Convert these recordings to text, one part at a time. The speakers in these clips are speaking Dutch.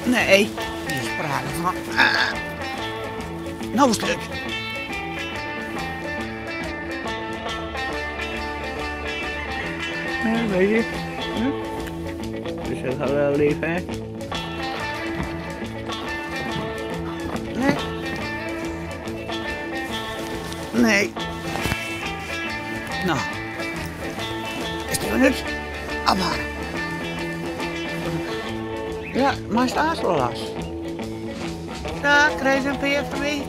Nee, hier is sprake van. Nou stuk. Ja, weet je. Dus dat gaat wel lief, hè? Nee. Nee. Nou. Is die wel niet? Afhalen. Ja, maar staat wel last. Ja, krijg je een peer van mij.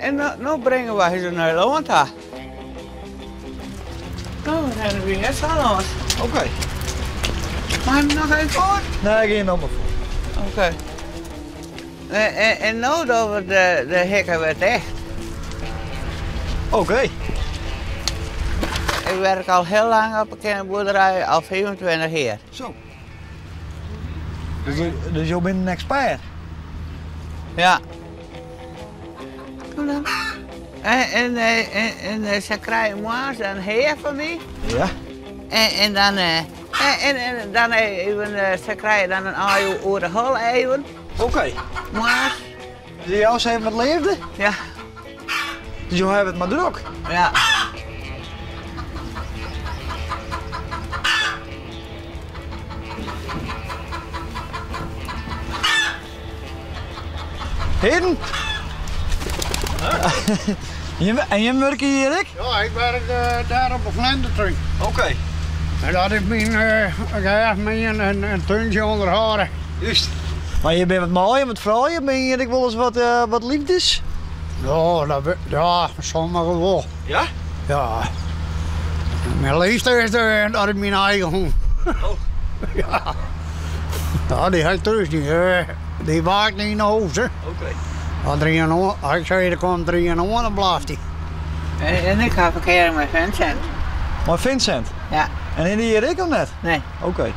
En nou brengen wij ze naar Loanta. Nou, we zijn er weer net zo los. Oké. Mag je hem nog even voor? Nee, geen nummer voor. Oké. En nou dat we de hekken weer dicht. Oké. Ik werk al heel lang op een kleine boerderij, al 25 jaar. Zo. Dus je bent een expert? Ja. Kom dan. En ze krijgen morgen een heer van mij. Ja. En dan even, ze krijgen dan een aaien over de hol even. Oké. Maar, Dus jou zijn wat leefde? ja. Dus je hebt het maar druk. Ja. Heden? En je werkt hier, Erik? Ja, ik werk daar op een vlindertuin. Oké. En dat is een tuintje onder haren. Juist. Maar je bent wat mooi en wat vrooier. Ben je wel eens wat liefdes? Ja, sommigen wel. Ja? Ja. Mijn liefste is dat is mijn eigen hond. Oh. Ja. Ja, die heeft thuis niet. Die waakt niet in de hoofd. Oké. Ik zei, er komt 3 en dan blaft hij. En ik ga verkeren met Vincent. Maar Vincent? Ja. En in die Erik of net? Nee. Oké.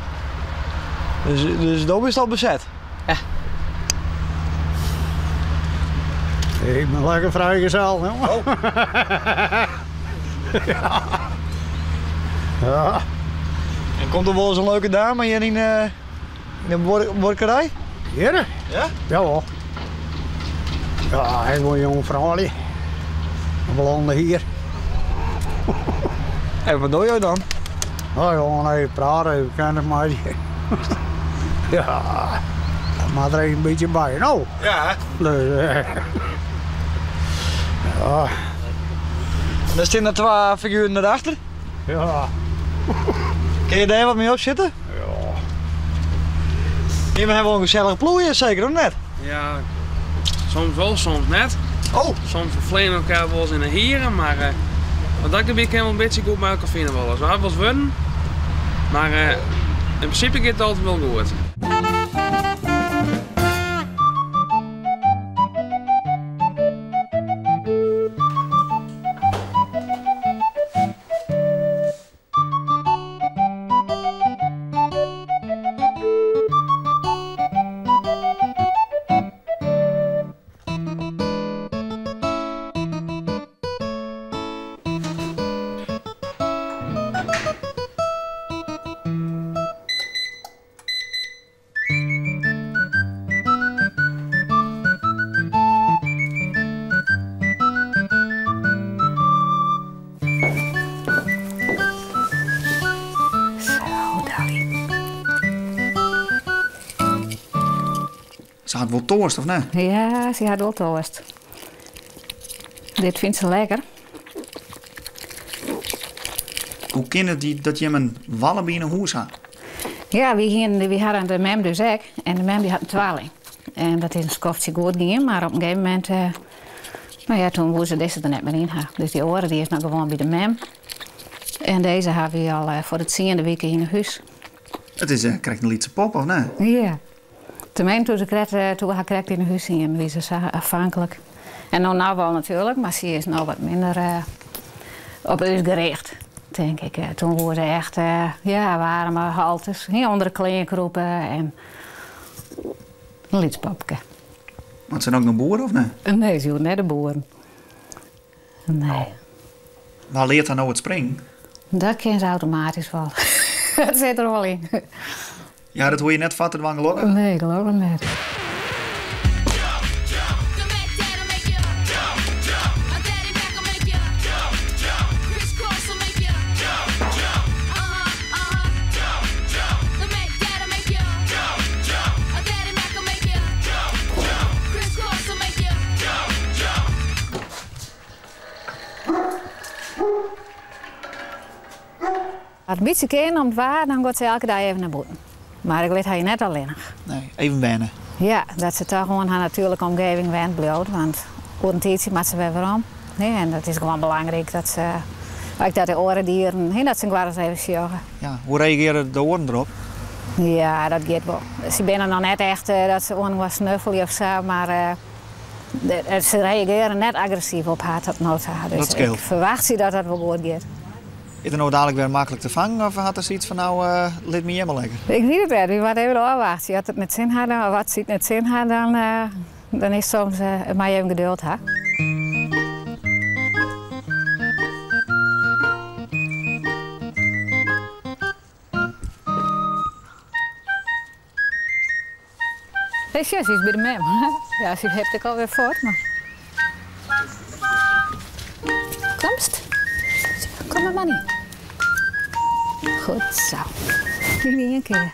Dus dat is al bezet? Ja. Ik ben lekker vrijgezel, jongen. Oh. Ja. Ja. En komt er wel eens een leuke dame hier in de workerij? Hier? Ja? Ja hoor. Ja, ik wil een jong vrouwtje. We belanden hier. En wat doe jij dan? Nou jongen, even praten, even kennen maar. Ja, maar er even een beetje bij. Nou, Ja. dus, ja, Dan staan er 2 figuren erachter. ja, Kun je daar wat mee op zitten? ja. We hebben wel een gezellige ploeien, zeker of net? Ja, soms wel, soms net. Oh. Soms vervelen elkaar wel eens in de heren, maar wat dat gebied kan wel een beetje goed met elkaar vinden wel eens. We hebben wel eens winnen, maar in principe gaat het altijd wel goed. Ze had wel toast of nee? Ja, ze had wel toast. Dit vindt ze lekker. Hoe kan het dat je een wallaby in een huis had? Ja, we hadden de mem dus ook. En de mem die had een tweeling. En dat is een skoftje goed ging, maar op een gegeven moment... nou ja, toen moest ze deze er net meer in gaan. Dus die oren die is nog gewoon bij de mem. En deze hebben we al voor het 10e week in het huis. Het is krijgt een lietse pop of nee? Ja. Toen toen we haar krijgt in het huis zien, wie ze afhankelijk. En nou wel natuurlijk, maar ze is nou wat minder op ons gericht, denk ik. Toen waren ze echt warme haltes, onder de kleinkroepen en een lietspapje. Want zijn ook nog boeren of nee? Nee, ze waren net de boeren. Nee. Waar leert dan nou het springen? Dat kan ze automatisch wel. Dat zit er wel in. Ja, dat hoor je net vatten van gelukkig. Nee, geloof ik niet. Als een beetje kind om het waar, dan gaat ze elke dag even naar buiten. Maar ik weet haar net alleen. Nee, even wennen. Ja, dat ze toch gewoon haar natuurlijke omgeving wend blijft. Want op een tijdje moet ze weer waarom. Nee, en dat is gewoon belangrijk dat ze, ook dat de orendieren, dat ze een eens even zorgen. Ja, hoe reageren de oren erop? Ja, dat gaat wel. Ze zijn nog net echt dat ze gewoon wat snuffelen of zo, maar ze reageren net agressief op haar tot nood. Dus Dat scheelt. ik verwacht ze dat dat wel goed gaat. Is het nou dadelijk weer makkelijk te vangen of had er zoiets van nou, liet me helemaal lekker? Ik weet het niet, we moeten even afwachten. Als het net zin had, of wat ze het net zin had, dan is soms maar even geduld. Hè? Hey, ze is bij de mem. Ja, ze heeft ik alweer voort, maar... Komst? Kom maar, Manny. Goed zo. Niet een keer.